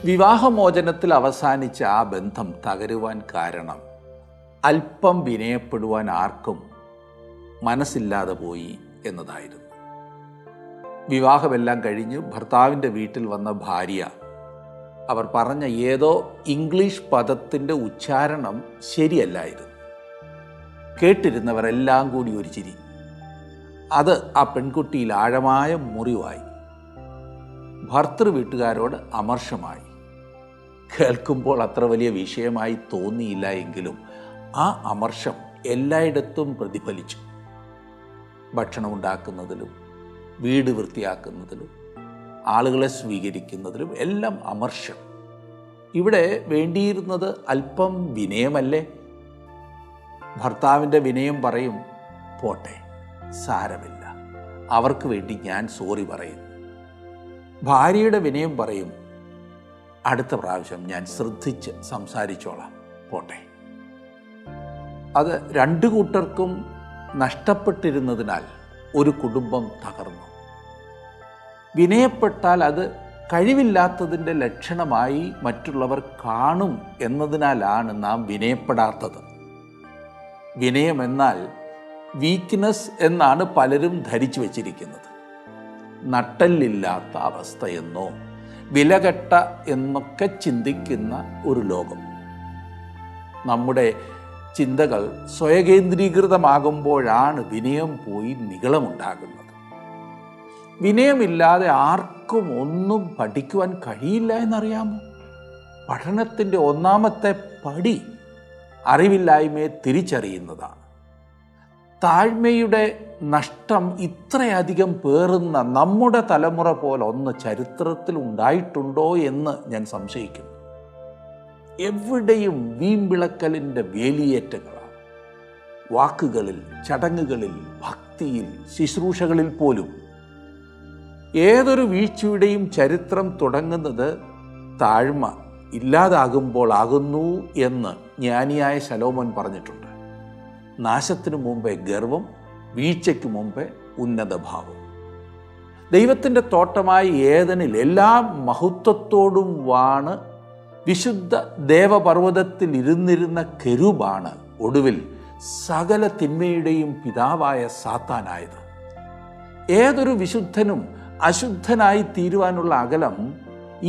വിവാഹമോചനത്തിൽ അവസാനിച്ച ആ ബന്ധം തകരുവാൻ കാരണം അല്പം വിനയപ്പെടുവാൻ ആർക്കും മനസ്സില്ലാതെ പോയി എന്നതായിരുന്നു. വിവാഹമെല്ലാം കഴിഞ്ഞ് ഭർത്താവിൻ്റെ വീട്ടിൽ വന്ന ഭാര്യ അവർ പറഞ്ഞ ഏതോ ഇംഗ്ലീഷ് പദത്തിൻ്റെ ഉച്ചാരണം ശരിയല്ലായിരുന്നു. കേട്ടിരുന്നവരെല്ലാം കൂടി ഒരു ചിരി. അത് ആ പെൺകുട്ടിയിൽ ആഴമായ മുറിവായി. ഭർത്തൃ വീട്ടുകാരോട് അമർഷമായി. കേൾക്കുമ്പോൾ അത്ര വലിയ വിഷയമായി തോന്നിയില്ല എങ്കിലും ആ അമർഷം എല്ലായിടത്തും പ്രതിഫലിച്ചു. ഭക്ഷണം ഉണ്ടാക്കുന്നതിലും വീട് വൃത്തിയാക്കുന്നതിലും ആളുകളെ സ്വീകരിക്കുന്നതിലും എല്ലാം അമർഷം. ഇവിടെ വേണ്ടിയിരുന്നത് അല്പം വിനയമല്ലേ? ഭർത്താവിൻ്റെ വിനയം പറയും, പോട്ടെ, സാരമില്ല, അവർക്ക് വേണ്ടി ഞാൻ സോറി പറയും. ഭാര്യയുടെ വിനയം പറയും, അടുത്ത പ്രാവശ്യം ഞാൻ ശ്രദ്ധിച്ച് സംസാരിച്ചോളാം, പോട്ടെ. അത് രണ്ടു കൂട്ടർക്കും നഷ്ടപ്പെട്ടിരുന്നതിനാൽ ഒരു കുടുംബം തകർന്നു. വിനയപ്പെട്ടാൽ അത് കഴിവില്ലാത്തതിൻ്റെ ലക്ഷണമായി മറ്റുള്ളവർ കാണും എന്നതിനാലാണ് നാം വിനയപ്പെടാത്തത്. വിനയമെന്നാൽ വീക്ക്നെസ് എന്നാണ് പലരും ധരിച്ചു വച്ചിരിക്കുന്നത്. നട്ടെല്ലില്ലാത്ത അവസ്ഥയെന്നോ വിലകെട്ട എന്നൊക്കെ ചിന്തിക്കുന്ന ഒരു ലോകം. നമ്മുടെ ചിന്തകൾ സ്വയകേന്ദ്രീകൃതമാകുമ്പോഴാണ് വിനയം പോയി നിഗളമുണ്ടാകുന്നത്. വിനയമില്ലാതെ ആർക്കും ഒന്നും പഠിക്കുവാൻ കഴിയില്ല എന്നറിയാമോ? പഠനത്തിൻ്റെ ഒന്നാമത്തെ പടി അറിവില്ലായ്മയെ തിരിച്ചറിയുന്നതാണ്. താഴ്മയുടെ നഷ്ടം ഇത്രയധികം പേറുന്ന നമ്മുടെ തലമുറ പോലെ ഒന്ന് ചരിത്രത്തിൽ ഉണ്ടായിട്ടുണ്ടോ എന്ന് ഞാൻ സംശയിക്കുന്നു. എവിടെയും വീമ്പിളക്കലിൻ്റെ വേലിയേറ്റങ്ങളാണ്. വാക്കുകളിൽ, ചടങ്ങുകളിൽ, ഭക്തിയിൽ, ശുശ്രൂഷകളിൽ പോലും. ഏതൊരു വീഴ്ചയുടെയും ചരിത്രം തുടങ്ങുന്നത് താഴ്മ ഇല്ലാതാകുമ്പോൾ ആകുന്നു എന്ന് ജ്ഞാനിയായ ശലോമോൻ പറഞ്ഞിട്ടുണ്ട്. നാശത്തിനു മുമ്പേ ഗർവം, വീഴ്ചയ്ക്ക് മുമ്പേ ഉന്നതഭാവം. ദൈവത്തിൻ്റെ തോട്ടമായി ഏദനിൽ എല്ലാ മഹത്വത്തോടും വാണ് വിശുദ്ധ ദേവപർവ്വതത്തിൽ ഇരുന്നിരുന്ന കെരൂബാണ് ഒടുവിൽ സകല തിന്മയുടെയും പിതാവായ സാത്താനായത്. ഏതൊരു വിശുദ്ധനും അശുദ്ധനായി തീരുവാനുള്ള അകലം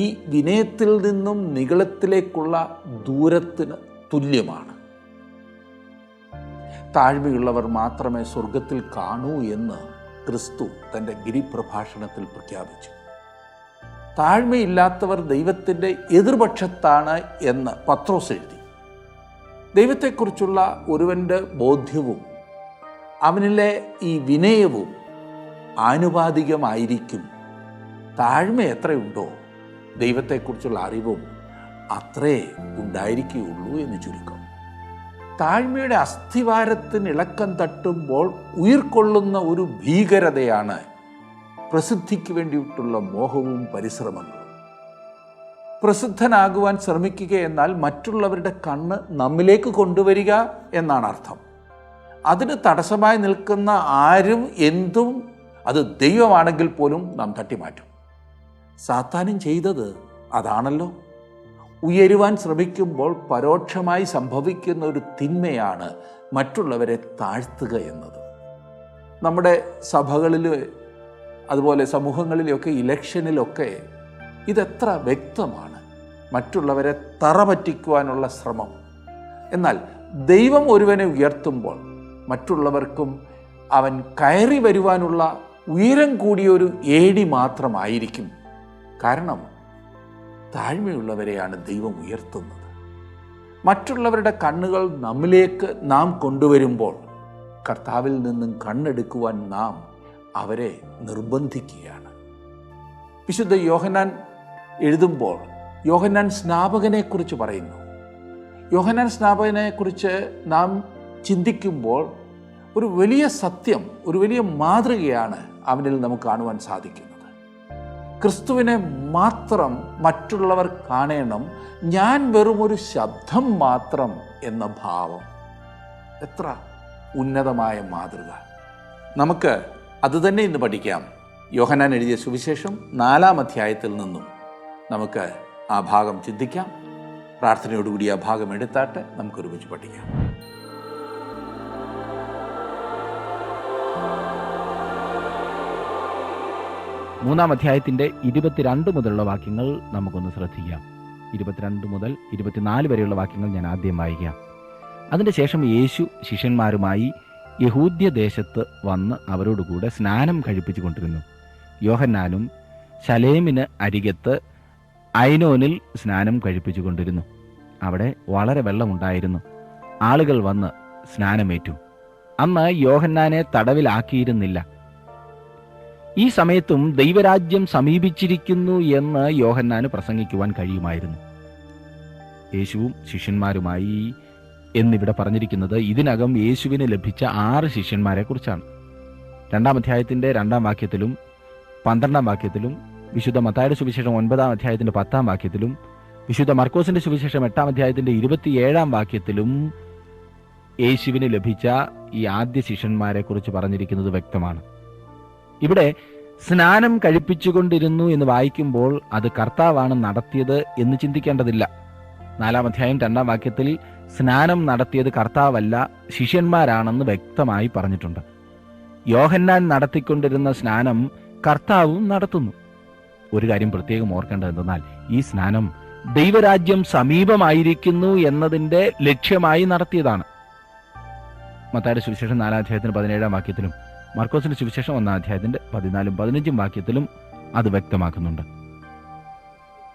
ഈ വിനയത്തിൽ നിന്നും നിഗളത്തിലേക്കുള്ള ദൂരത്തിന് തുല്യമാണ്. താഴ്മയുള്ളവർ മാത്രമേ സ്വർഗത്തിൽ കാണൂ എന്ന് ക്രിസ്തു തൻ്റെ ഗിരിപ്രഭാഷണത്തിൽ പ്രഖ്യാപിച്ചു. താഴ്മയില്ലാത്തവർ ദൈവത്തിൻ്റെ എതിർപക്ഷത്താണ് എന്ന് പത്രോസ് എഴുതി. ദൈവത്തെക്കുറിച്ചുള്ള ഒരുവൻ്റെ ബോധ്യവും അവനിലെ ഈ വിനയവും ആനുപാതികമായിരിക്കും. താഴ്മ എത്രയുണ്ടോ ദൈവത്തെക്കുറിച്ചുള്ള അറിവും അത്രേ ഉണ്ടായിരിക്കുകയുള്ളൂ എന്ന് ചുരുക്കം. താഴ്മയുടെ അസ്ഥിവാരത്തിന് ഇളക്കം തട്ടുമ്പോൾ ഉയിർക്കൊള്ളുന്ന ഒരു ഭീകരതയാണ് പ്രസിദ്ധിക്ക് വേണ്ടിയിട്ടുള്ള മോഹവും പരിശ്രമങ്ങളും. പ്രസിദ്ധനാകുവാൻ ശ്രമിക്കുക എന്നാൽ മറ്റുള്ളവരുടെ കണ്ണ് നമ്മിലേക്ക് കൊണ്ടുവരിക എന്നാണ് അർത്ഥം. അതിന് തടസ്സമായി നിൽക്കുന്ന ആരും എന്തും, അത് ദൈവമാണെങ്കിൽ പോലും നാം തട്ടിമാറ്റും. സാത്താനും ചെയ്തത് അതാണല്ലോ. ഉയരുവാൻ ശ്രമിക്കുമ്പോൾ പരോക്ഷമായി സംഭവിക്കുന്ന ഒരു തിന്മയാണ് മറ്റുള്ളവരെ താഴ്ത്തുക എന്നത്. നമ്മുടെ സഭകളിൽ, അതുപോലെ സമൂഹങ്ങളിലൊക്കെ, ഇലക്ഷനിലൊക്കെ ഇതെത്ര വ്യക്തമാണ്. മറ്റുള്ളവരെ തറ പറ്റിക്കുവാനുള്ള ശ്രമം. എന്നാൽ ദൈവം ഒരുവനെ ഉയർത്തുമ്പോൾ മറ്റുള്ളവർക്കും അവൻ കയറി വരുവാനുള്ള ഉയരം കൂടിയൊരു ഏടി മാത്രമായിരിക്കും. കാരണം താഴ്മയുള്ളവരെയാണ് ദൈവം ഉയർത്തുന്നത്. മറ്റുള്ളവരുടെ കണ്ണുകൾ നമ്മിലേക്ക് നാം കൊണ്ടുവരുമ്പോൾ കർത്താവിൽ നിന്നും കണ്ണെടുക്കുവാൻ നാം അവരെ നിർബന്ധിക്കുകയാണ്. വിശുദ്ധ യോഹന്നാൻ എഴുതുമ്പോൾ യോഹന്നാൻ സ്നാപകനെക്കുറിച്ച് പറയുന്നു. യോഹന്നാൻ സ്നാപകനെക്കുറിച്ച് നാം ചിന്തിക്കുമ്പോൾ ഒരു വലിയ സത്യം, ഒരു വലിയ മാതൃകയാണ് അവനിൽ നമുക്ക് കാണുവാൻ സാധിക്കുന്നത്. ക്രിസ്തുവിനെ മാത്രം മറ്റുള്ളവർ കാണണം, ഞാൻ വെറും ഒരു ശബ്ദം മാത്രം എന്ന ഭാവം. എത്ര ഉന്നതമായ മാതൃക! നമുക്ക് അതുതന്നെ ഇന്ന് പഠിക്കാം. യോഹന്നാൻ എഴുതിയ സുവിശേഷം 4-ാം അധ്യായത്തിൽ നിന്നും നമുക്ക് ആ ഭാഗം ചിന്തിക്കാം. പ്രാർത്ഥനയോടുകൂടി ആ ഭാഗം എടുത്താട്ട് നമുക്കൊരുമിച്ച് പഠിക്കാം. മൂന്നാം അധ്യായത്തിൻ്റെ 22 മുതലുള്ള വാക്യങ്ങൾ നമുക്കൊന്ന് ശ്രദ്ധിക്കാം. 22 മുതൽ 24 വരെയുള്ള വാക്യങ്ങൾ ഞാൻ ആദ്യം വായിക്കാം. അതിൻ്റെ ശേഷം യേശു ശിഷ്യന്മാരുമായി യഹൂദ്യദേശത്ത് വന്ന് അവരോടുകൂടെ സ്നാനം കഴിപ്പിച്ചു കൊണ്ടിരുന്നു. യോഹന്നാനും ശലേമിന് അരികത്ത് ഐനോനിൽ സ്നാനം കഴിപ്പിച്ചു കൊണ്ടിരുന്നു. അവിടെ വളരെ വെള്ളമുണ്ടായിരുന്നു. ആളുകൾ വന്ന് സ്നാനമേറ്റു. അന്ന് യോഹന്നാനെ തടവിലാക്കിയിരുന്നില്ല. ഈ സമയത്തും ദൈവരാജ്യം സമീപിച്ചിരിക്കുന്നു എന്ന് യോഹന്നാന് പ്രസംഗിക്കുവാൻ കഴിയുമായിരുന്നു. യേശുവും ശിഷ്യന്മാരുമായി എന്നിവിടെ പറഞ്ഞിരിക്കുന്നത് ഇതിനകം യേശുവിന് ലഭിച്ച 6 ശിഷ്യന്മാരെ കുറിച്ചാണ്. 2-ാം അധ്യായത്തിൻ്റെ 2-ാം വാക്യത്തിലും 12-ാം വാക്യത്തിലും, വിശുദ്ധ മത്തായിയുടെ സുവിശേഷം 9-ാം അധ്യായത്തിൻ്റെ 10-ാം വാക്യത്തിലും, വിശുദ്ധ മർക്കോസിന്റെ സുവിശേഷം 8-ാം അധ്യായത്തിൻ്റെ 27-ാം വാക്യത്തിലും യേശുവിന് ലഭിച്ച ഈ ആദ്യ ശിഷ്യന്മാരെ കുറിച്ച് പറഞ്ഞിരിക്കുന്നത് വ്യക്തമാണ്. ഇവിടെ സ്നാനം കഴിപ്പിച്ചുകൊണ്ടിരുന്നു എന്ന് വായിക്കുമ്പോൾ അത് കർത്താവാണ് നടത്തിയത് എന്ന് ചിന്തിക്കേണ്ടതില്ല. 4-ാം അധ്യായം 2-ാം വാക്യത്തിൽ സ്നാനം നടത്തിയത് കർത്താവല്ല, ശിഷ്യന്മാരാണെന്ന് വ്യക്തമായി പറഞ്ഞിട്ടുണ്ട്. യോഹന്നാൻ നടത്തിക്കൊണ്ടിരുന്ന സ്നാനം കർത്താവും നടത്തുന്നു. ഒരു കാര്യം പ്രത്യേകം ഓർക്കേണ്ടത് എന്തെന്നാൽ ഈ സ്നാനം ദൈവരാജ്യം സമീപമായിരിക്കുന്നു എന്നതിൻ്റെ ലക്ഷ്യമായി നടത്തിയതാണ്. മത്തായിയുടെ സുവിശേഷം 4-ാം അധ്യായത്തിന് 17-ാം വാക്യത്തിലും മർക്കോസിന്റെ സുവിശേഷം 1-ാം അധ്യായത്തിന്റെ 14-ഉം 15-ഉം വാക്യത്തിലും അത് വ്യക്തമാക്കുന്നുണ്ട്.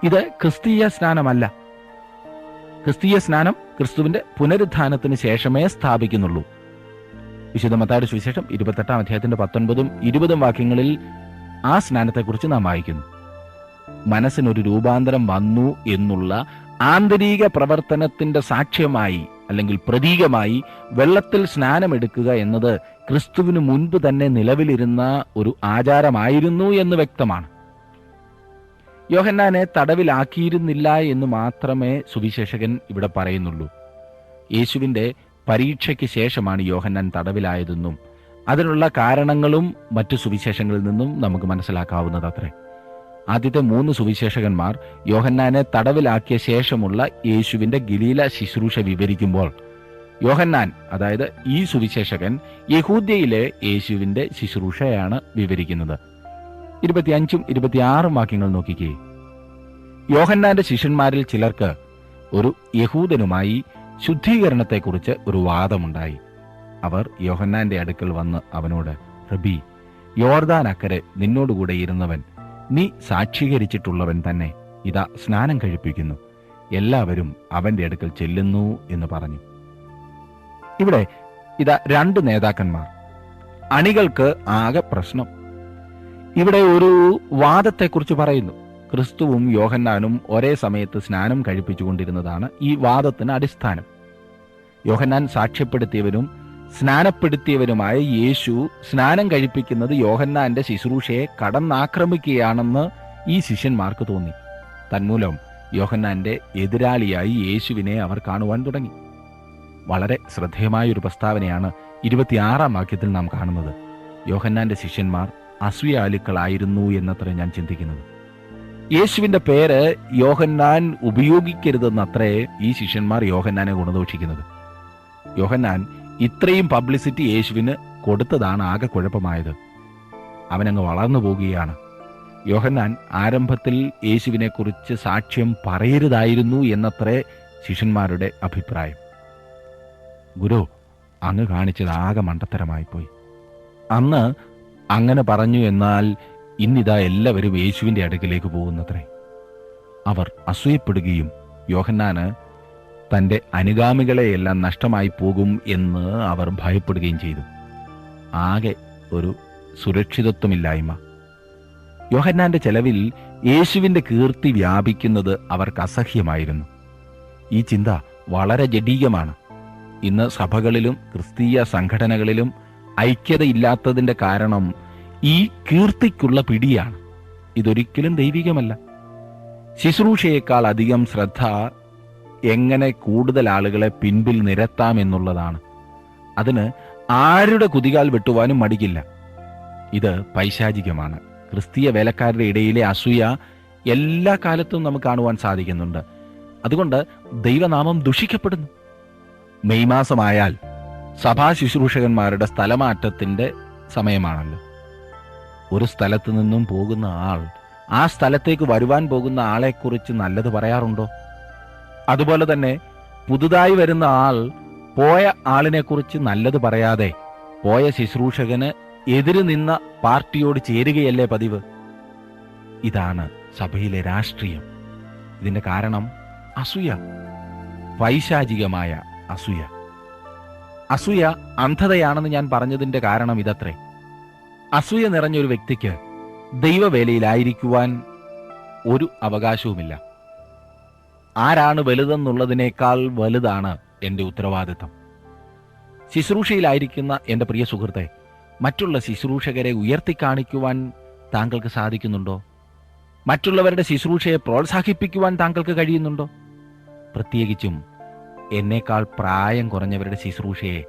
ഇത് ക്രിസ്തീയ സ്നാനമല്ല. ക്രിസ്തീയ സ്നാനം ക്രിസ്തുവിന്റെ പുനരുത്ഥാനത്തിന് ശേഷമേ സ്ഥാപിക്കുന്നുള്ളൂ. വിശുദ്ധ മത്തായിയുടെ സുവിശേഷം 28-ാം അധ്യായത്തിന്റെ 19-ഉം 20-ഉം വാക്യങ്ങളിൽ ആ സ്നാനത്തെക്കുറിച്ച് നാം വായിക്കുന്നു. മനസ്സിനൊരു രൂപാന്തരം വന്നു എന്നുള്ള ആന്തരിക പ്രവർത്തനത്തിന്റെ സാക്ഷ്യമായി അല്ലെങ്കിൽ പ്രതീകമായി വെള്ളത്തിൽ സ്നാനമെടുക്കുക എന്നത് ക്രിസ്തുവിന് മുൻപ് തന്നെ നിലവിലിരുന്ന ഒരു ആചാരമായിരുന്നു എന്ന് വ്യക്തമാണ്. യോഹന്നാനെ തടവിലാക്കിയിരുന്നില്ല എന്ന് മാത്രമേ സുവിശേഷകൻ ഇവിടെ പറയുന്നുള്ളൂ. യേശുവിൻ്റെ പരീക്ഷയ്ക്ക് ശേഷമാണ് യോഹന്നാൻ തടവിലായതെന്നും അതിനുള്ള കാരണങ്ങളും മറ്റു സുവിശേഷങ്ങളിൽ നിന്നും നമുക്ക് മനസ്സിലാക്കാവുന്നതത്രേ. ആദ്യത്തെ 3 സുവിശേഷകന്മാർ യോഹന്നാനെ തടവിലാക്കിയ ശേഷമുള്ള യേശുവിൻ്റെ ഗലീല ശുശ്രൂഷ വിവരിക്കുമ്പോൾ യോഹന്നാൻ, അതായത് ഈ സുവിശേഷകൻ, യഹൂദ്യയിലെ യേശുവിൻ്റെ ശുശ്രൂഷയാണ് വിവരിക്കുന്നത്. 25-ഉം 26-ഉം വാക്യങ്ങൾ നോക്കിക്കേ. യോഹന്നാന്റെ ശിഷ്യന്മാരിൽ ചിലർക്ക് ഒരു യഹൂദനുമായി ശുദ്ധീകരണത്തെക്കുറിച്ച് ഒരു വാദമുണ്ടായി. അവർ യോഹന്നാന്റെ അടുക്കൽ വന്ന് അവനോട്, റബ്ബി, യോർദാൻ അക്കരെ നിന്നോടുകൂടെ ഇരുന്നവൻ, നീ സാക്ഷീകരിച്ചിട്ടുള്ളവൻ തന്നെ ഇതാ സ്നാനം കഴിപ്പിക്കുന്നു, എല്ലാവരും അവന്റെ അടുക്കൽ ചെല്ലുന്നു എന്ന് പറഞ്ഞു. ഇവിടെ ഇതാ 2 നേതാക്കന്മാർ. അണികൾക്ക് ആകെ പ്രശ്നം. ഇവിടെ ഒരു വാദത്തെക്കുറിച്ച് പറയുന്നു. ക്രിസ്തുവും യോഹന്നാനും ഒരേ സമയത്ത് സ്നാനം കഴിപ്പിച്ചുകൊണ്ടിരുന്നതാണ് ഈ വാദത്തിന് അടിസ്ഥാനം. യോഹന്നാൻ സാക്ഷ്യപ്പെടുത്തിയവനും സ്നാനപ്പെടുത്തിയവനുമായ യേശു സ്നാനം കഴിപ്പിക്കുന്നത് യോഹന്നാന്റെ ശുശ്രൂഷയെ കടന്നാക്രമിക്കുകയാണെന്ന് ഈ ശിഷ്യന്മാർക്ക് തോന്നി. തന്മൂലം യോഹന്നാന്റെ എതിരാളിയായി യേശുവിനെ അവർ കാണുവാൻ തുടങ്ങി. വളരെ ശ്രദ്ധേയമായ ഒരു പ്രസ്താവനയാണ് 26-ാം വാക്യത്തിൽ നാം കാണുന്നത്. യോഹന്നാന്റെ ശിഷ്യന്മാർ അസൂയാലുക്കളായിരുന്നു എന്നത്രേ ഞാൻ ചിന്തിക്കുന്നത്. യേശുവിന്റെ പേര് യോഹന്നാൻ ഉപയോഗിക്കരുതെന്നത്രേ ഈ ശിഷ്യന്മാർ യോഹന്നാനെ ഗുണദോഷിക്കുന്നത്. യോഹന്നാൻ ഇത്രയും പബ്ലിസിറ്റി യേശുവിന് കൊടുത്തതാണ് ആകെ കുഴപ്പമായത്. അവനങ്ങ് വളർന്നു പോകുകയാണ്. യോഹന്നാൻ ആരംഭത്തിൽ യേശുവിനെ കുറിച്ച് സാക്ഷ്യം പറയരുതായിരുന്നു എന്നത്രേ ശിഷ്യന്മാരുടെ അഭിപ്രായം. ഗുരു, അങ്ങ് കാണിച്ചത് ആകെ മണ്ടത്തരമായിപ്പോയി. അന്ന് അങ്ങനെ പറഞ്ഞു, എന്നാൽ ഇന്നിതാ എല്ലാവരും യേശുവിൻ്റെ അടുക്കിലേക്ക് പോകുന്നത്രേ. അവർ അസൂയപ്പെടുകയും യോഹന്നാന് തൻ്റെ അനുഗാമികളെയെല്ലാം നഷ്ടമായി പോകും എന്ന് അവർ ഭയപ്പെടുകയും ചെയ്തു. ആകെ ഒരു സുരക്ഷിതത്വമില്ലായ്മ. യോഹന്നാന്റെ ചെലവിൽ യേശുവിൻ്റെ കീർത്തി വ്യാപിക്കുന്നത് അവർക്ക് അസഹ്യമായിരുന്നു. ഈ ചിന്ത വളരെ ജഡീകമാണ്. ഇന്ന് സഭകളിലും ക്രിസ്തീയ സംഘടനകളിലും ഐക്യതയില്ലാത്തതിൻ്റെ കാരണം ഈ കീർത്തിക്കുള്ള പിടിയാണ്. ഇതൊരിക്കലും ദൈവികമല്ല. ശുശ്രൂഷയേക്കാൾ അധികം ശ്രദ്ധ എങ്ങനെ കൂടുതൽ ആളുകളെ പിൻപിൽ നിരത്താമെന്നുള്ളതാണ്. അതിന് ആരുടെ കുതികാൽ വെട്ടുവാനും മടിക്കില്ല. ഇത് പൈശാചികമാണ്. ക്രിസ്തീയ വേലക്കാരുടെ ഇടയിലെ അസൂയ എല്ലാ കാലത്തും നമുക്ക് കാണുവാൻ സാധിക്കുന്നുണ്ട്. അതുകൊണ്ട് ദൈവനാമം ദുഷിക്കപ്പെടുന്നു. മെയ് മാസമായാൽ സഭാ ശുശ്രൂഷകന്മാരുടെ സ്ഥലമാറ്റത്തിൻ്റെ സമയമാണല്ലോ. ഒരു സ്ഥലത്ത് നിന്നും പോകുന്ന ആൾ ആ സ്ഥലത്തേക്ക് വരുവാൻ പോകുന്ന ആളെക്കുറിച്ച് നല്ലത് പറയാറുണ്ടോ? അതുപോലെ തന്നെ പുതുതായി വരുന്ന ആൾ പോയ ആളിനെക്കുറിച്ച് നല്ലത് പറയാതെ പോയ ശുശ്രൂഷകന് എതിര് നിന്ന പാർട്ടിയോട് ചേരുകയല്ലേ പതിവ്? ഇതാണ് സഭയിലെ രാഷ്ട്രീയം. ഇതിന്റെ കാരണം അസൂയ, പൈശാചികമായ അസൂയ. അസൂയ അന്ധതയാണെന്ന് ഞാൻ പറഞ്ഞതിന്റെ കാരണം ഇതത്രേ. അസൂയ നിറഞ്ഞൊരു വ്യക്തിക്ക് ദൈവവേലയിലായിരിക്കുവാൻ ഒരു അവകാശവുമില്ല. ആരാണ് വലുതെന്നുള്ളതിനേക്കാൾ വലുതാണ് എൻ്റെ ഉത്തരവാദിത്വം. ശുശ്രൂഷയിലായിരിക്കുന്ന എൻ്റെ പ്രിയ സുഹൃത്തെ, മറ്റുള്ള ശുശ്രൂഷകരെ ഉയർത്തിക്കാണിക്കുവാൻ താങ്കൾക്ക് സാധിക്കുന്നുണ്ടോ? മറ്റുള്ളവരുടെ ശുശ്രൂഷയെ പ്രോത്സാഹിപ്പിക്കുവാൻ താങ്കൾക്ക് കഴിയുന്നുണ്ടോ? പ്രത്യേകിച്ചും എന്നേക്കാൾ പ്രായം കുറഞ്ഞവരുടെ ശുശ്രൂഷയെ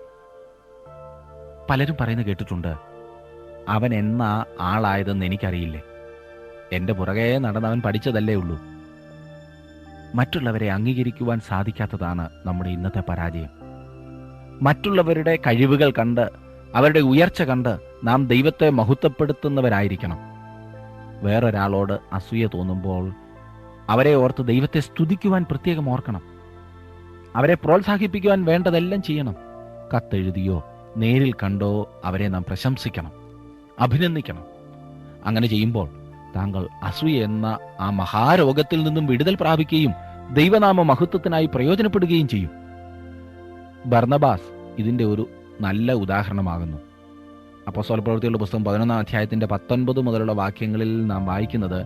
പലരും പറയുന്നത് കേട്ടിട്ടുണ്ട്. അവൻ എന്നാ ആളായതെന്ന് എനിക്കറിയില്ലേ, എൻ്റെ പുറകെ നടന്നവൻ പഠിച്ചതല്ലേ ഉള്ളൂ. മറ്റുള്ളവരെ അംഗീകരിക്കുവാൻ സാധിക്കാത്തതാണ് നമ്മുടെ ഇന്നത്തെ പരാജയം. മറ്റുള്ളവരുടെ കഴിവുകൾ കണ്ട്, അവരുടെ ഉയർച്ച കണ്ട് നാം ദൈവത്തെ മഹത്വപ്പെടുത്തുന്നവരായിരിക്കണം. വേറൊരാളോട് അസൂയ തോന്നുമ്പോൾ അവരെ ഓർത്ത് ദൈവത്തെ സ്തുതിക്കുവാൻ പ്രത്യേകം ഓർക്കണം. അവരെ പ്രോത്സാഹിപ്പിക്കുവാൻ വേണ്ടതെല്ലാം ചെയ്യണം. കത്തെഴുതിയോ നേരിൽ കണ്ടോ അവരെ നാം പ്രശംസിക്കണം, അഭിനന്ദിക്കണം. അങ്ങനെ ചെയ്യുമ്പോൾ താങ്കൾ അസൂയ എന്ന ആ മഹാരോഗത്തിൽ നിന്നും വിടുതൽ പ്രാപിക്കുകയും ദൈവനാമ മഹത്വത്തിനായി പ്രയോജനപ്പെടുകയും ചെയ്യും. ബർന്നബാസ് ഇതിൻ്റെ ഒരു നല്ല ഉദാഹരണമാകുന്നു. അപ്പോസ്തലപ്രവൃത്തികളുടെ പുസ്തകം 11-ാം അധ്യായത്തിന്റെ 19 മുതലുള്ള വാക്യങ്ങളിൽ നാം വായിക്കുന്നത്,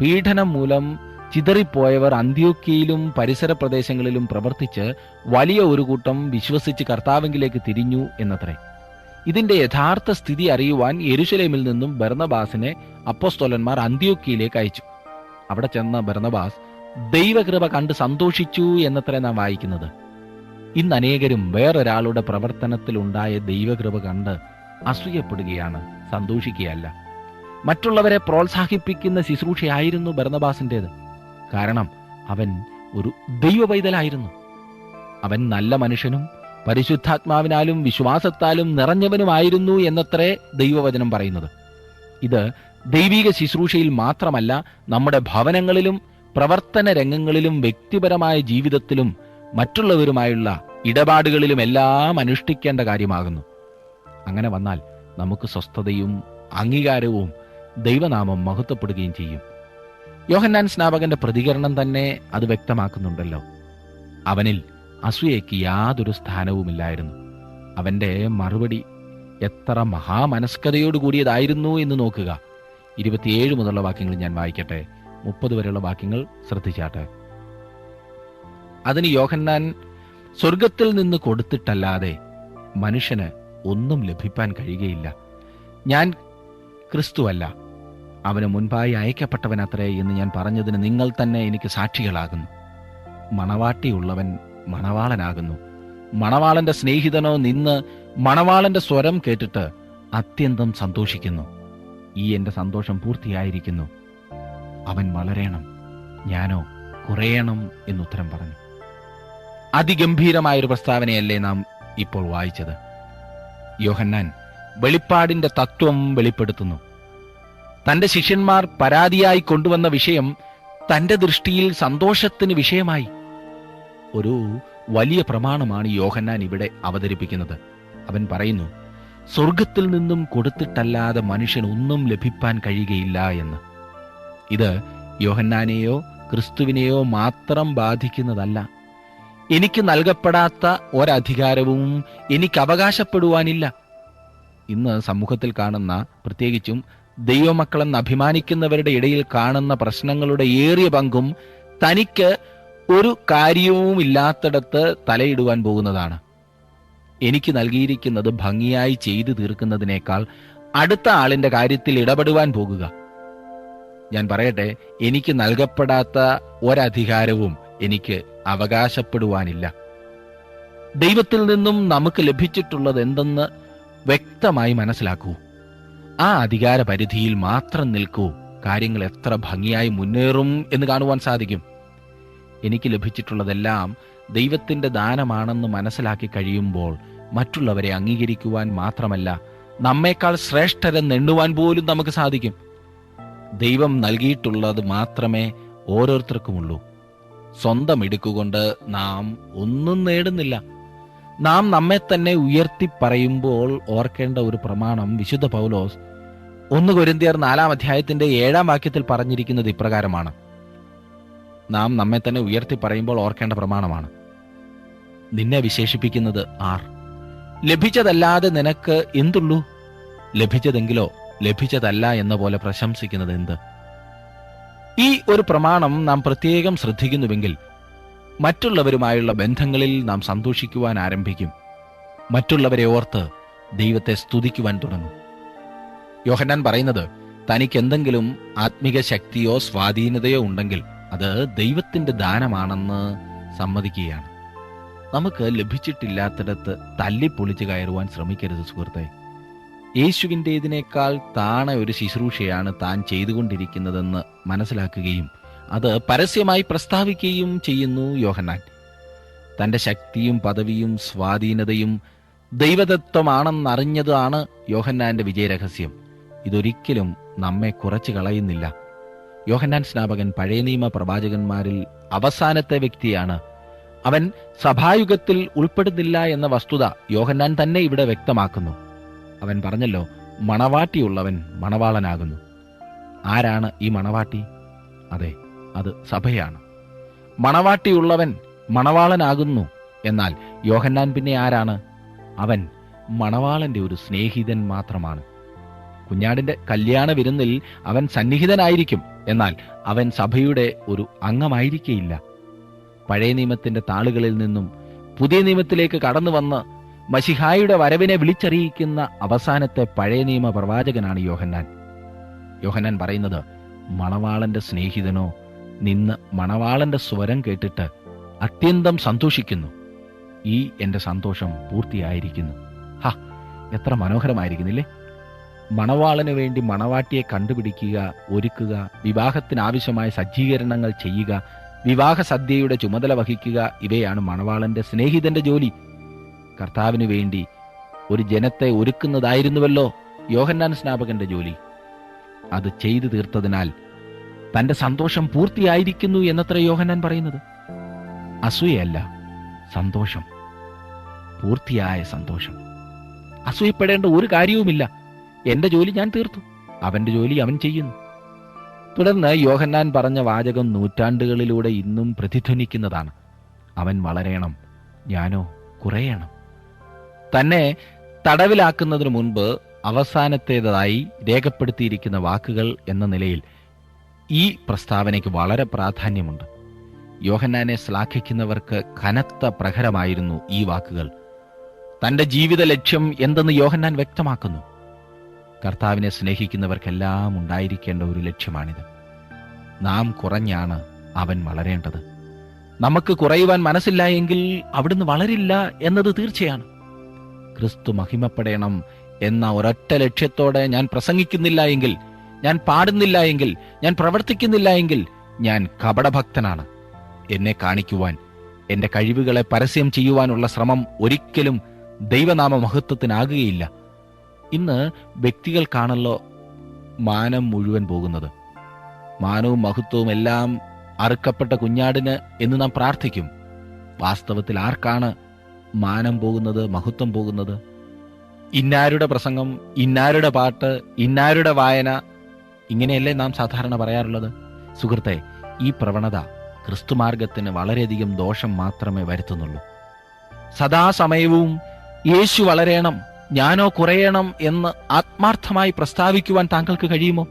പീഡനം മൂലം ചിതറിപ്പോയവർ അന്ത്യോക്യയിലും പരിസര പ്രദേശങ്ങളിലും പ്രവർത്തിച്ച് വലിയ ഒരു കൂട്ടം വിശ്വസിച്ച് കർത്താവിലേക്ക് തിരിഞ്ഞു എന്നത്രേ. ഇതിന്റെ യഥാർത്ഥ സ്ഥിതി അറിയുവാൻ യെരുശലേമിൽ നിന്നും ബർന്നബാസിനെ അപ്പോസ്തലന്മാർ അന്ത്യോക്യയിലേക്ക് അയച്ചു. അവിടെ ചെന്ന ബർന്നബാസ് ദൈവകൃപ കണ്ട് സന്തോഷിച്ചു എന്നത്രേ നാം വായിക്കുന്നത്. ഇന്ന് അനേകരും വേറൊരാളുടെ പ്രവർത്തനത്തിലുണ്ടായ ദൈവകൃപ കണ്ട് അസൂയപ്പെടുകയാണ്, സന്തോഷിക്കുകയല്ല. മറ്റുള്ളവരെ പ്രോത്സാഹിപ്പിക്കുന്ന ശുശ്രൂഷയായിരുന്നു ബർന്നബാസിൻ്റേത്. കാരണം അവൻ ഒരു ദൈവ പൈതലായിരുന്നു. അവൻ നല്ല മനുഷ്യനും പരിശുദ്ധാത്മാവിനാലും വിശ്വാസത്താലും നിറഞ്ഞവനുമായിരുന്നു എന്നത്രേ ദൈവവചനം പറയുന്നത്. ഇത് ദൈവിക ശുശ്രൂഷയിൽ മാത്രമല്ല, നമ്മുടെ ഭവനങ്ങളിലും പ്രവർത്തന രംഗങ്ങളിലും വ്യക്തിപരമായ ജീവിതത്തിലും മറ്റുള്ളവരുമായുള്ള ഇടപാടുകളിലുമെല്ലാം അനുഷ്ഠിക്കേണ്ട കാര്യമാകുന്നു. അങ്ങനെ വന്നാൽ നമുക്ക് സ്വസ്ഥതയും അംഗീകാരവും ദൈവനാമം മഹത്വപ്പെടുകയും ചെയ്യും. യോഹന്നാൻ സ്നാപകന്റെ പ്രതികരണം തന്നെ അത് വ്യക്തമാക്കുന്നുണ്ടല്ലോ. അവനിൽ അസൂയയ്ക്ക് യാതൊരു സ്ഥാനവുമില്ലായിരുന്നു. അവന്റെ മറുപടി എത്ര മഹാമനസ്കതയോടുകൂടിയതായിരുന്നു എന്ന് നോക്കുക. 27 മുതലുള്ള വാക്യങ്ങൾ ഞാൻ വായിക്കട്ടെ, 30 വരെയുള്ള വാക്യങ്ങൾ ശ്രദ്ധിച്ചാട്ടെ. അതിന് യോഹന്നാൻ, സ്വർഗത്തിൽ നിന്ന് കൊടുത്തിട്ടല്ലാതെ മനുഷ്യന് ഒന്നും ലഭിപ്പാൻ കഴിയുകയില്ല. ഞാൻ ക്രിസ്തുവല്ല, അവന് മുൻപായി അയക്കപ്പെട്ടവനത്രേ എന്ന് ഞാൻ പറഞ്ഞതിന് നിങ്ങൾ തന്നെ എനിക്ക് സാക്ഷികളാകുന്നു. മണവാട്ടിയുള്ളവൻ മണവാളനാകുന്നു. മണവാളന്റെ സ്നേഹിതനോ നിന്ന് മണവാളന്റെ സ്വരം കേട്ടിട്ട് അത്യന്തം സന്തോഷിക്കുന്നു. ഈ എൻ്റെ സന്തോഷം പൂർത്തിയായിരിക്കുന്നു. അവൻ വളരണം, ഞാനോ കുറയണം എന്നുത്തരം പറഞ്ഞു. അതിഗംഭീരമായൊരു പ്രസ്താവനയല്ലേ നാം ഇപ്പോൾ വായിച്ചത്. യോഹന്നാൻ വെളിപ്പാടിന്റെ തത്വം വെളിപ്പെടുത്തുന്നു. തന്റെ ശിഷ്യന്മാർ പരാതിയായി കൊണ്ടുവന്ന വിഷയം തന്റെ ദൃഷ്ടിയിൽ സന്തോഷത്തിന് വിഷയമായി. ഒരു വലിയ പ്രമാണമാണ് യോഹന്നാൻ ഇവിടെ അവതരിപ്പിക്കുന്നത്. അവൻ പറയുന്നു, സ്വർഗത്തിൽ നിന്നും കൊടുത്തിട്ടല്ലാതെ മനുഷ്യൻ ഒന്നും ലഭിപ്പാൻ കഴിയുകയില്ല എന്ന്. ഇത് യോഹന്നാനെയോ ക്രിസ്തുവിനെയോ മാത്രം ബാധിക്കുന്നതല്ല. എനിക്ക് നൽകപ്പെടാത്ത ഒരധികാരവും എനിക്ക് അവകാശപ്പെടുവാനില്ല. ഇന്ന് സമൂഹത്തിൽ കാണുന്ന, പ്രത്യേകിച്ചും ദൈവമക്കളെന്ന് അഭിമാനിക്കുന്നവരുടെ ഇടയിൽ കാണുന്ന പ്രശ്നങ്ങളുടെ ഏറിയ പങ്കും തനിക്ക് ഒരു കാര്യവും ഇല്ലാത്തിടത്ത് തലയിടുവാൻ പോകുന്നതാണ്. എനിക്ക് നൽകിയിരിക്കുന്നത് ഭംഗിയായി ചെയ്തു തീർക്കുന്നതിനേക്കാൾ അടുത്ത ആളിന്റെ കാര്യത്തിൽ ഇടപെടുവാൻ പോകുക. ഞാൻ പറയട്ടെ, എനിക്ക് നൽകപ്പെടാത്ത ഒരധികാരവും എനിക്ക് അവകാശപ്പെടുവാനില്ല. ദൈവത്തിൽ നിന്നും നമുക്ക് ലഭിച്ചിട്ടുള്ളത് എന്തെന്ന് വ്യക്തമായി മനസ്സിലാക്കൂ. ആ അധികാര പരിധിയിൽ മാത്രം നിൽക്കൂ. കാര്യങ്ങൾ എത്ര ഭംഗിയായി മുന്നേറും എന്ന് കാണുവാൻ സാധിക്കും. എനിക്ക് ലഭിച്ചിട്ടുള്ളതെല്ലാം ദൈവത്തിൻ്റെ ദാനമാണെന്ന് മനസ്സിലാക്കി കഴിയുമ്പോൾ മറ്റുള്ളവരെ അംഗീകരിക്കുവാൻ മാത്രമല്ല, നമ്മേക്കാൾ ശ്രേഷ്ഠരെന്ന് എണ്ണുവാൻ പോലും നമുക്ക് സാധിക്കും. ദൈവം നൽകിയിട്ടുള്ളത് മാത്രമേ ഓരോരുത്തർക്കുമുള്ളൂ. സ്വന്തം ഇടുക്കുകൊണ്ട് നാം ഒന്നും നേടുന്നില്ല. നാം നമ്മെ തന്നെ ഉയർത്തി പറയുമ്പോൾ ഓർക്കേണ്ട ഒരു പ്രമാണം വിശുദ്ധ പൗലോസ് 1 കൊരിന്ത്യർ 4 അധ്യായത്തിന്റെ 7 വാക്യത്തിൽ പറഞ്ഞിരിക്കുന്നത് ഇപ്രകാരമാണ്. നാം നമ്മെ തന്നെ ഉയർത്തി പറയുമ്പോൾ ഓർക്കേണ്ട പ്രമാണമാണ്. നിന്നെ വിശേഷിപ്പിക്കുന്നത് ആർ? ലഭിച്ചതല്ലാതെ നിനക്ക് എന്തുള്ളൂ? ലഭിച്ചതെങ്കിലോ ലഭിച്ചതല്ല എന്ന പോലെ പ്രശംസിക്കുന്നത് എന്ത്? ഈ ഒരു പ്രമാണം നാം പ്രത്യേകം ശ്രദ്ധിക്കുന്നുവെങ്കിൽ മറ്റുള്ളവരുമായുള്ള ബന്ധങ്ങളിൽ നാം സന്തോഷിക്കുവാൻ ആരംഭിക്കും. മറ്റുള്ളവരെ ഓർത്ത് ദൈവത്തെ സ്തുതിക്കുവാൻ തുടങ്ങും. യോഹന്നാൻ പറയുന്നത്, തനിക്ക് എന്തെങ്കിലും ആത്മിക ശക്തിയോ സ്വാധീനതയോ ഉണ്ടെങ്കിൽ അത് ദൈവത്തിന്റെ ദാനമാണെന്ന് സമ്മതിക്കുകയാണ്. നമുക്ക് ലഭിച്ചിട്ടില്ലാത്തിടത്ത് തല്ലിപ്പൊളിച്ച് കയറുവാൻ ശ്രമിക്കരുത് സുഹൃത്തെ. യേശുവിൻ്റെതിനേക്കാൾ താണ ഒരു ശുശ്രൂഷയാണ് താൻ ചെയ്തുകൊണ്ടിരിക്കുന്നതെന്ന് മനസ്സിലാക്കുകയും അത് പരസ്യമായി പ്രസ്താവിക്കുകയും ചെയ്യുന്നു യോഹന്നാൻ. തൻ്റെ ശക്തിയും പദവിയും സ്വാധീനതയും ദൈവതത്വമാണെന്നറിഞ്ഞതാണ് യോഹന്നാന്റെ വിജയരഹസ്യം. ഇതൊരിക്കലും നമ്മെ കുറച്ച് കളയുന്നില്ല. യോഹന്നാൻ സ്നാപകൻ പഴയ നിയമ പ്രവാചകന്മാരിൽ അവസാനത്തെ വ്യക്തിയാണ്. അവൻ സഭായുഗത്തിൽ ഉൾപ്പെടുന്നില്ല എന്ന വസ്തുത യോഹന്നാൻ തന്നെ ഇവിടെ വ്യക്തമാക്കുന്നു. അവൻ പറഞ്ഞല്ലോ, മണവാട്ടിയുള്ളവൻ മണവാളനാകുന്നു. ആരാണ് ഈ മണവാട്ടി? അതെ, അത് സഭയാണ്. മണവാട്ടിയുള്ളവൻ മണവാളനാകുന്നു. എന്നാൽ യോഹന്നാൻ പിന്നെ ആരാണ്? അവൻ മണവാളന്റെ ഒരു സ്നേഹിതൻ മാത്രമാണ്. കുഞ്ഞാടിന്റെ കല്യാണ വിരുന്നിൽ അവൻ സന്നിഹിതനായിരിക്കും, എന്നാൽ അവൻ സഭയുടെ ഒരു അംഗമായിരിക്കയില്ല. പഴയ നിയമത്തിന്റെ താളുകളിൽ നിന്നും പുതിയ നിയമത്തിലേക്ക് കടന്നു വന്ന് മശിഹായുടെ വരവിനെ വിളിച്ചറിയിക്കുന്ന അവസാനത്തെ പഴയ നിയമ പ്രവാചകനാണ് യോഹന്നാൻ. യോഹന്നാൻ പറയുന്നത്, മണവാളന്റെ സ്നേഹിതനോ നിന്ന് മണവാളന്റെ സ്വരം കേട്ടിട്ട് അത്യന്തം സന്തോഷിക്കുന്നു. ഈ എൻ്റെ സന്തോഷം പൂർത്തിയായിരിക്കുന്നു. എത്ര മനോഹരമായിരിക്കുന്നില്ലേ? മണവാളന് വേണ്ടി മണവാട്ടിയെ കണ്ടുപിടിക്കുക, ഒരുക്കുക, വിവാഹത്തിനാവശ്യമായ സജ്ജീകരണങ്ങൾ ചെയ്യുക, വിവാഹ സദ്യയുടെ ചുമതല വഹിക്കുക, ഇവയാണ് മണവാളന്റെ സ്നേഹിതന്റെ ജോലി. കർത്താവിന് വേണ്ടി ഒരു ജനത്തെ ഒരുക്കുന്നതായിരുന്നുവല്ലോ യോഹന്നാൻ സ്നാപകന്റെ ജോലി. അത് ചെയ്തു തീർത്തതിനാൽ തന്റെ സന്തോഷം പൂർത്തിയായിരിക്കുന്നു എന്നത്ര യോഹന്നാൻ പറയുന്നത്. അസൂയയല്ല, സന്തോഷം, പൂർത്തിയായ സന്തോഷം. അസൂയപ്പെടേണ്ട ഒരു കാര്യവുമില്ല. എന്റെ ജോലി ഞാൻ തീർത്തു, അവന്റെ ജോലി അവൻ ചെയ്യുന്നു. തുടർന്ന് യോഹന്നാൻ പറഞ്ഞ വാചകം നൂറ്റാണ്ടുകളിലൂടെ ഇന്നും പ്രതിധ്വനിക്കുന്നതാണ്. അവൻ വളരണം, ഞാനോ കുറയണം. തന്നെ തടവിലാക്കുന്നതിനു മുൻപ് അവസാനത്തേതായി രേഖപ്പെടുത്തിയിരിക്കുന്ന വാക്കുകൾ എന്ന നിലയിൽ ഈ പ്രസ്താവനയ്ക്ക് വളരെ പ്രാധാന്യമുണ്ട്. യോഹന്നാനെ ശ്ലാഘിക്കുന്നവർക്ക് കനത്ത പ്രഹരമായിരുന്നു ഈ വാക്കുകൾ. തന്റെ ജീവിത ലക്ഷ്യം എന്തെന്ന് യോഹന്നാൻ വ്യക്തമാക്കുന്നു. കർത്താവിനെ സ്നേഹിക്കുന്നവർക്കെല്ലാം ഉണ്ടായിരിക്കേണ്ട ഒരു ലക്ഷ്യമാണിത്. നാം കുറഞ്ഞാണ് അവൻ വളരേണ്ടത്. നമുക്ക് കുറയുവാൻ മനസ്സില്ല എങ്കിൽ അവിടുന്ന് വളരില്ല എന്നത് തീർച്ചയാണ്. ക്രിസ്തു മഹിമപ്പെടണം എന്ന ഒരൊറ്റ ലക്ഷ്യത്തോടെ ഞാൻ പ്രസംഗിക്കുന്നില്ല എങ്കിൽ, ഞാൻ പാടുന്നില്ല എങ്കിൽ, ഞാൻ പ്രവർത്തിക്കുന്നില്ല എങ്കിൽ ഞാൻ കപടഭക്തനാണ്. എന്നെ കാണിക്കുവാൻ, എന്റെ കഴിവുകളെ പരസ്യം ചെയ്യുവാനുള്ള ശ്രമം ഒരിക്കലും ദൈവനാമ മഹത്വത്തിനാകുകയില്ല. ഇന്ന് വ്യക്തികൾക്കാണല്ലോ മാനം മുഴുവൻ പോകുന്നത്. മാനവും മഹത്വവും എല്ലാം അറുക്കപ്പെട്ട കുഞ്ഞാടിന് എന്ന് നാം പ്രാർത്ഥിക്കും. വാസ്തവത്തിൽ ആർക്കാണ് മാനം പോകുന്നത്, മഹത്വം പോകുന്നത്? ഇന്നാരുടെ പ്രസംഗം, ഇന്നാരുടെ പാട്ട്, ഇന്നാരുടെ വായന, ഇങ്ങനെയല്ലേ നാം സാധാരണ പറയാറുള്ളത്? സുഹൃത്തെ, ഈ പ്രവണത ക്രിസ്തുമാർഗത്തിന് വളരെയധികം ദോഷം മാത്രമേ വരുത്തുന്നുള്ളൂ. സദാസമയവും യേശു വളരണം, ഞാനോ കുറയണം എന്ന് ആത്മാർത്ഥമായി പ്രസ്താവിക്കുവാൻ താങ്കൾക്ക് കഴിയുമോ?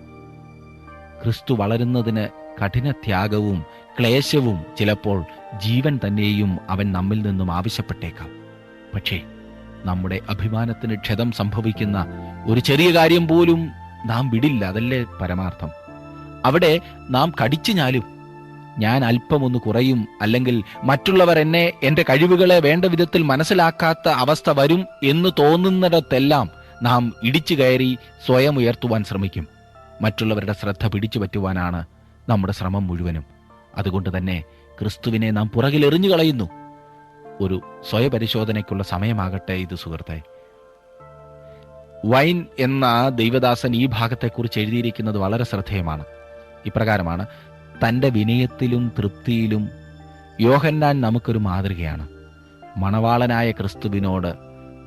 ക്രിസ്തു വളരുന്നതിന് കഠിന ത്യാഗവും ക്ലേശവും ചിലപ്പോൾ ജീവൻ തന്നെയും അവൻ നമ്മിൽ നിന്നും ആവശ്യപ്പെട്ടേക്കാം. പക്ഷേ നമ്മുടെ അഭിമാനത്തിന് ക്ഷതം സംഭവിക്കുന്ന ഒരു ചെറിയ കാര്യം പോലും നാം വിടില്ല. അതല്ലേ പരമാർത്ഥം. അവിടെ നാം കടിച്ചു ഞാലും. ഞാൻ അല്പമൊന്ന് കുറയും, അല്ലെങ്കിൽ മറ്റുള്ളവർ എന്നെ, എൻ്റെ കഴിവുകളെ വേണ്ട വിധത്തിൽ മനസ്സിലാക്കാത്ത അവസ്ഥ വരും എന്ന് തോന്നുന്നിടത്തെല്ലാം നാം ഇടിച്ചു കയറി സ്വയം ഉയർത്തുവാൻ ശ്രമിക്കും. മറ്റുള്ളവരുടെ ശ്രദ്ധ പിടിച്ചു പറ്റുവാനാണ് നമ്മുടെ ശ്രമം മുഴുവനും. അതുകൊണ്ട് തന്നെ ക്രിസ്തുവിനെ നാം പുറകിൽ എറിഞ്ഞു കളയുന്നു. ഒരു സ്വയപരിശോധനയ്ക്കുള്ള സമയമാകട്ടെ ഇത് സുഹൃത്തെ. വൈൻ എന്ന ദൈവദാസൻ ഈ ഭാഗത്തെക്കുറിച്ച് എഴുതിയിരിക്കുന്നത് വളരെ ശ്രദ്ധേയമാണ്. ഇപ്രകാരമാണ്: തൻ്റെ വിനയത്തിലും തൃപ്തിയിലും യോഹന്നാൻ നമുക്കൊരു മാതൃകയാണ്. മണവാളനായ ക്രിസ്തുവിനോട്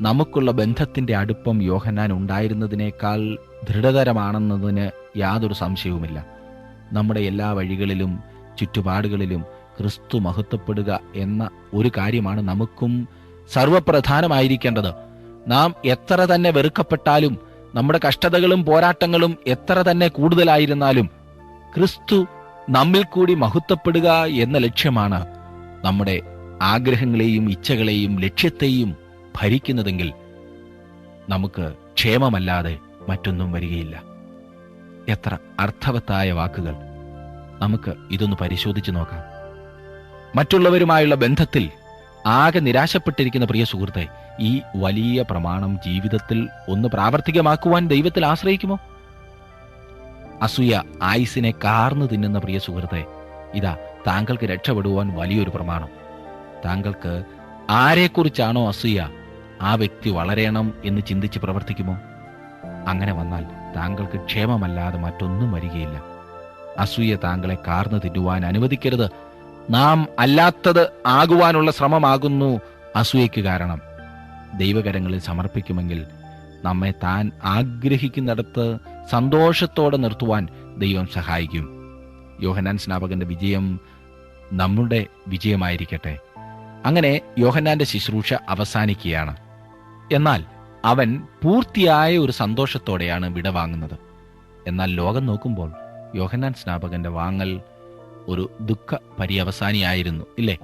നമുക്കുള്ള ബന്ധത്തിൻ്റെ അടുപ്പം യോഹന്നാൻ ഉണ്ടായിരുന്നതിനേക്കാൾ ദൃഢതരമാണെന്നതിന് യാതൊരു സംശയവുമില്ല. നമ്മുടെ എല്ലാ വഴികളിലും ചുറ്റുപാടുകളിലും ക്രിസ്തു മഹത്വപ്പെടുക എന്ന ഒരു കാര്യമാണ് നമുക്കും സർവപ്രധാനമായിരിക്കേണ്ടത്. നാം എത്ര തന്നെ വെറുക്കപ്പെട്ടാലും, നമ്മുടെ കഷ്ടതകളും പോരാട്ടങ്ങളും എത്ര തന്നെ കൂടുതലായിരുന്നാലും, ക്രിസ്തു നമ്മിൽ കൂടി മഹത്വപ്പെടുക എന്ന ലക്ഷ്യമാണ് നമ്മുടെ ആഗ്രഹങ്ങളെയും ഇച്ഛകളെയും ലക്ഷ്യത്തെയും ഭരിക്കുന്നതെങ്കിൽ നമുക്ക് ക്ഷേമമല്ലാതെ മറ്റൊന്നും വരികയില്ല. എത്ര അർത്ഥവത്തായ വാക്കുകൾ! നമുക്ക് ഇതൊന്ന് പരിശോധിച്ച് നോക്കാം. മറ്റുള്ളവരുമായുള്ള ബന്ധത്തിൽ ആകെ നിരാശപ്പെട്ടിരിക്കുന്ന പ്രിയ സുഹൃത്തെ, ഈ വലിയ പ്രമാണം ജീവിതത്തിൽ ഒന്ന് പ്രാവർത്തികമാക്കുവാൻ ദൈവത്തിൽ ആശ്രയിക്കുമോ? അസൂയ ആയുസിനെ കാർന്നു തിന്നുന്ന പ്രിയ സുഹൃത്തെ, ഇതാ താങ്കൾക്ക് രക്ഷപ്പെടുവാൻ വലിയൊരു പ്രമാണം. താങ്കൾക്ക് ആരെക്കുറിച്ചാണോ അസൂയ, ആ വ്യക്തി വളരണം എന്ന് ചിന്തിച്ച് പ്രവർത്തിക്കുമോ? അങ്ങനെ വന്നാൽ താങ്കൾക്ക് ക്ഷേമമല്ലാതെ മറ്റൊന്നും വരികയില്ല. അസൂയ താങ്കളെ കാർന്നു തിന്നുവാൻ അനുവദിക്കരുത്. നാം അല്ലാത്തത് ആകുവാനുള്ള ശ്രമമാകുന്നു അസൂയയ്ക്ക് കാരണം. ദൈവകരങ്ങളിൽ സമർപ്പിക്കുമെങ്കിൽ നമ്മെ താൻ ആഗ്രഹിക്കുന്നിടത്ത് സന്തോഷത്തോടെ നിർത്തുവാൻ ദൈവം സഹായിക്കും. യോഹന്നാൻ സ്നാപകന്റെ വിജയം നമ്മുടെ വിജയമായിരിക്കട്ടെ. അങ്ങനെ യോഹന്നാന്റെ ശുശ്രൂഷ അവസാനിക്കുകയാണ്. എന്നാൽ അവൻ പൂർത്തിയായ ഒരു സന്തോഷത്തോടെയാണ് വിടവാങ്ങുന്നത്. എന്നാൽ ലോകം നോക്കുമ്പോൾ യോഹന്നാൻ സ്നാപകന്റെ വാങ്ങൽ ഒരു ദുഃഖ പര്യവസാനിയായിരുന്നു, ഇല്ലേ?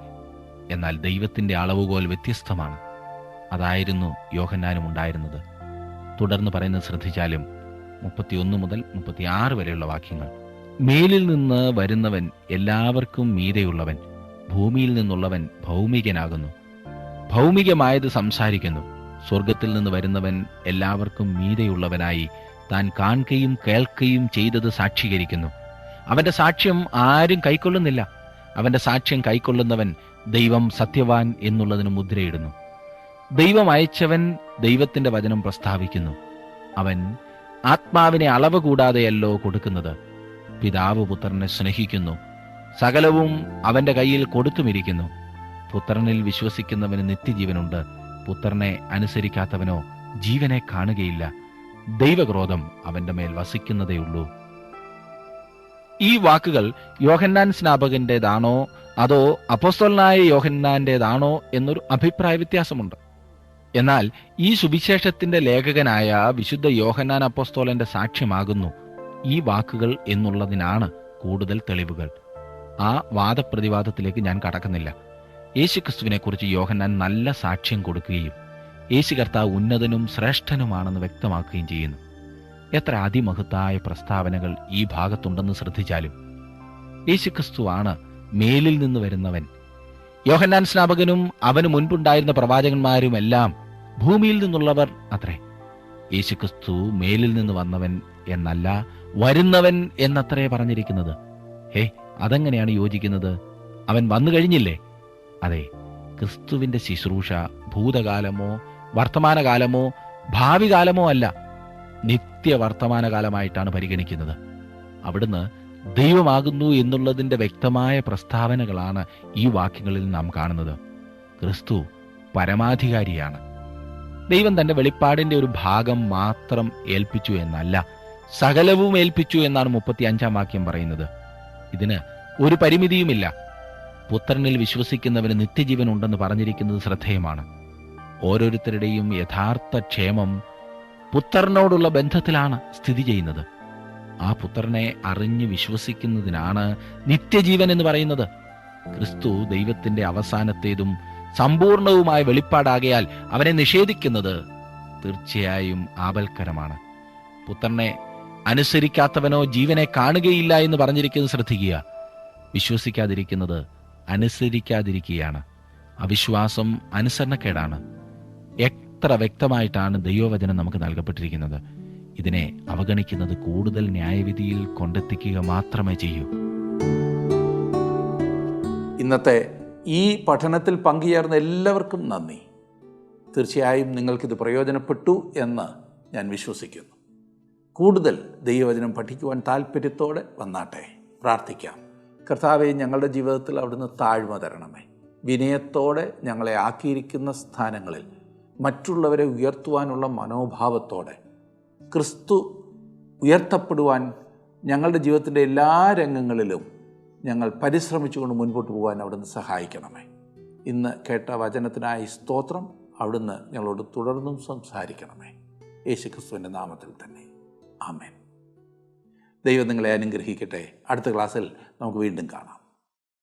എന്നാൽ ദൈവത്തിന്റെ അളവുകോൽ വ്യത്യസ്തമാണ്. അതായിരുന്നു യോഹന്നാനും ഉണ്ടായിരുന്നത്. തുടർന്ന് പറയുന്നത് ശ്രദ്ധിച്ചാലും 31 മുതൽ 36 വരെയുള്ള വാക്യങ്ങൾ: മേലിൽ നിന്ന് വരുന്നവൻ എല്ലാവർക്കും മീതെയുള്ളവൻ, ഭൂമിയിൽ നിന്നുള്ളവൻ ഭൗമികനാകുന്നു. ഭൗമികമായത് സംസാരിക്കുന്നു. സ്വർഗത്തിൽ നിന്ന് വരുന്നവൻ എല്ലാവർക്കും മീതെയുള്ളവനായി താൻ കാണുകയും കേൾക്കുകയും ചെയ്തത് സാക്ഷീകരിക്കുന്നു. അവന്റെ സാക്ഷ്യം ആരും കൈക്കൊള്ളുന്നില്ല. അവന്റെ സാക്ഷ്യം കൈക്കൊള്ളുന്നവൻ ദൈവം സത്യവാൻ എന്നുള്ളതിന് മുദ്രയിടുന്നു. ദൈവം അയച്ചവൻ ദൈവത്തിന്റെ വചനം പ്രസ്താവിക്കുന്നു. അവൻ ആത്മാവിനെ അളവ് കൂടാതെയല്ലോ കൊടുക്കുന്നത്. പിതാവ് പുത്രനെ സ്നേഹിക്കുന്നു. സകലവും അവന്റെ കയ്യിൽ കൊടുത്തുമിരിക്കുന്നു. പുത്രനിൽ വിശ്വസിക്കുന്നവന് നിത്യജീവനുണ്ട്. പുത്രനെ അനുസരിക്കാത്തവനോ ജീവനെ കാണുകയില്ല. ദൈവക്രോധം അവന്റെ മേൽ വസിക്കുന്നതേയുള്ളൂ. ഈ വാക്കുകൾ യോഹന്നാൻ സ്നാപകന്റേതാണോ അതോ അപ്പോസ്തലനായ യോഹന്നാന്റേതാണോ എന്നൊരു അഭിപ്രായ വ്യത്യാസമുണ്ട്. എന്നാൽ ഈ സുവിശേഷത്തിന്റെ ലേഖകനായ വിശുദ്ധ യോഹന്നാൻ അപ്പോസ്തലന്റെ സാക്ഷ്യമാകുന്നു ഈ വാക്കുകൾ എന്നുള്ളതിനാണ് കൂടുതൽ തെളിവുകൾ. ആ വാദപ്രതിവാദത്തിലേക്ക് ഞാൻ കടക്കുന്നില്ല. യേശുക്രിസ്തുവിനെക്കുറിച്ച് യോഹന്നാൻ നല്ല സാക്ഷ്യം കൊടുക്കുകയും യേശു കർത്താവ് ഉന്നതനും ശ്രേഷ്ഠനുമാണെന്ന് വ്യക്തമാക്കുകയും ചെയ്യുന്നു. എത്ര അതിമഹത്തായ പ്രസ്താവനകൾ ഈ ഭാഗത്തുണ്ടെന്ന് ശ്രദ്ധിച്ചാലും യേശുക്രിസ്തുവാണ് മേലിൽ നിന്ന് വരുന്നവൻ. യോഹന്നാൻ സ്നാപകനും അവന് മുൻപുണ്ടായിരുന്ന പ്രവാചകന്മാരുമെല്ലാം ഭൂമിയിൽ നിന്നുള്ളവർ അത്രേ. യേശുക്രിസ്തു മേലിൽ നിന്ന് വന്നവൻ എന്നല്ല, വരുന്നവൻ എന്നത്രേ പറഞ്ഞിരിക്കുന്നത്. അതെങ്ങനെയാണ് യോജിക്കുന്നത്? അവൻ വന്നു കഴിഞ്ഞില്ലേ? അതെ, ക്രിസ്തുവിന്റെ ശുശ്രൂഷ ഭൂതകാലമോ വർത്തമാനകാലമോ ഭാവി കാലമോ അല്ല, നിത്യവർത്തമാനകാലമായിട്ടാണ് പരിഗണിക്കുന്നത്. അവിടുന്ന് ദൈവമാകുന്നു എന്നുള്ളതിൻ്റെ വ്യക്തമായ പ്രസ്താവനകളാണ് ഈ വാക്യങ്ങളിൽ നാം കാണുന്നത്. ക്രിസ്തു പരമാധികാരിയാണ്. ദൈവം തന്റെ വെളിപ്പാടിന്റെ ഒരു ഭാഗം മാത്രം ഏൽപ്പിച്ചു എന്നല്ല, സകലവും ഏൽപ്പിച്ചു എന്നാണ് 35-ാം വാക്യം പറയുന്നത്. ഇതിന് ഒരു പരിമിതിയുമില്ല. പുത്രനിൽ വിശ്വസിക്കുന്നവന് നിത്യജീവൻ ഉണ്ടെന്ന് പറഞ്ഞിരിക്കുന്നത് ശ്രദ്ധേയമാണ്. ഓരോരുത്തരുടെയും യഥാർത്ഥ ക്ഷേമം പുത്രനോടുള്ള ബന്ധത്തിലാണ് സ്ഥിതി ചെയ്യുന്നത്. ആ പുത്രനെ അറിഞ്ഞ് വിശ്വസിക്കുന്നതിനാണ് നിത്യജീവൻ എന്ന് പറയുന്നത്. ക്രിസ്തു ദൈവത്തിന്റെ അവസാനത്തേതും സമ്പൂർണവുമായ വെളിപ്പാടാകയാൽ അവനെ നിഷേധിക്കുന്നത് തീർച്ചയായും ആപൽക്കരമാണ്. പുത്രനെ അനുസരിക്കാത്തവനോ ജീവനെ കാണുകയില്ല എന്ന് പറഞ്ഞിരിക്കുന്നത് ശ്രദ്ധിക്കുക. വിശ്വസിക്കാതിരിക്കുന്നത് അനുസരിക്കാതിരിക്കുകയാണ്. അവിശ്വാസം അനുസരണക്കേടാണ്. എത്ര വ്യക്തമായിട്ടാണ് ദൈവവചനം നമുക്ക് നൽകപ്പെട്ടിരിക്കുന്നത്. ഇതിനെ അവഗണിക്കുന്നത് കൂടുതൽ ന്യായവിധിയിൽ കൊണ്ടെത്തിക്കുക മാത്രമേ ചെയ്യൂ. ഇന്നത്തെ ഈ പഠനത്തിൽ പങ്കുചേർന്ന എല്ലാവർക്കും നന്ദി. തീർച്ചയായും നിങ്ങൾക്കിത് പ്രയോജനപ്പെട്ടു എന്ന് ഞാൻ വിശ്വസിക്കുന്നു. കൂടുതൽ ദൈവവചനം പഠിക്കുവാൻ താല്പര്യത്തോടെ വന്നാട്ടെ. പ്രാർത്ഥിക്കാം. കർത്താവേ, ഞങ്ങളുടെ ജീവിതത്തിൽ അവിടുന്ന് താഴ്മ തരണമേ. വിനയത്തോടെ ഞങ്ങളെ ആക്കിയിരിക്കുന്ന സ്ഥാനങ്ങളിൽ മറ്റുള്ളവരെ ഉയർത്തുവാനുള്ള മനോഭാവത്തോടെ ക്രിസ്തു ഉയർത്തപ്പെടുവാൻ ഞങ്ങളുടെ ജീവിതത്തിൻ്റെ എല്ലാ രംഗങ്ങളിലും ഞങ്ങൾ പരിശ്രമിച്ചുകൊണ്ട് മുൻപോട്ട് പോകാൻ അവിടുന്ന് സഹായിക്കണമേ. ഇന്ന് കേട്ട വചനത്തിനായി സ്തോത്രം. അവിടുന്ന് ഞങ്ങളോട് തുടർന്നും സംസാരിക്കണമേ. യേശുക്രിസ്തുവിൻ്റെ നാമത്തിൽ തന്നെ. ആമേൻ. ദൈവം നിങ്ങളെ അനുഗ്രഹിക്കട്ടെ. അടുത്ത ക്ലാസ്സിൽ നമുക്ക് വീണ്ടും കാണാം.